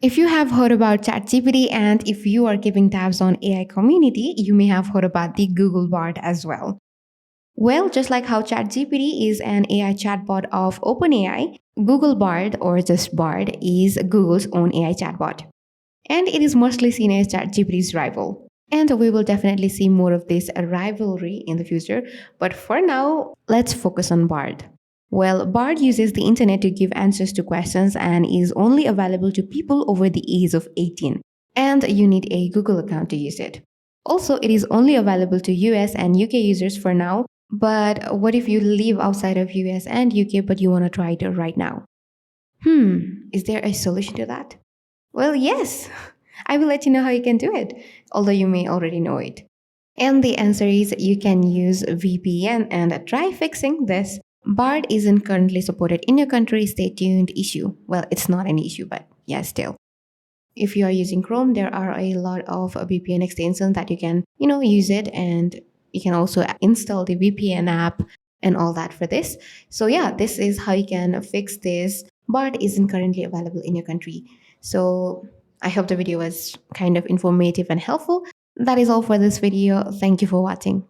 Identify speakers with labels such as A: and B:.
A: If you have heard about ChatGPT and if you are keeping tabs on AI community, you may have heard about the Google Bard as well. Well, just like how ChatGPT is an AI chatbot of OpenAI, Google Bard or just Bard is Google's own AI chatbot. And it is mostly seen as ChatGPT's rival. And we will definitely see more of this rivalry in the future. But for now, let's focus on Bard. Well, Bard uses the internet to give answers to questions and is only available to people over the age of 18. And you need a Google account to use it. Also, it is only available to US and UK users for now. But what if you live outside of US and UK but you want to try it right now? Is there a solution to that? Well, yes. I will let you know how you can do it, although you may already know it. And the answer is you can use VPN and try fixing this. Bard isn't currently supported in your country. Stay tuned issue. Well, it's not an issue, but yeah, still. If you are using Chrome, there are a lot of VPN extensions that you can, use it, and you can also install the VPN app and all that for this. So yeah, this is how you can fix this. Bard isn't currently available in your country. So I hope the video was kind of informative and helpful. That is all for this video. Thank you for watching.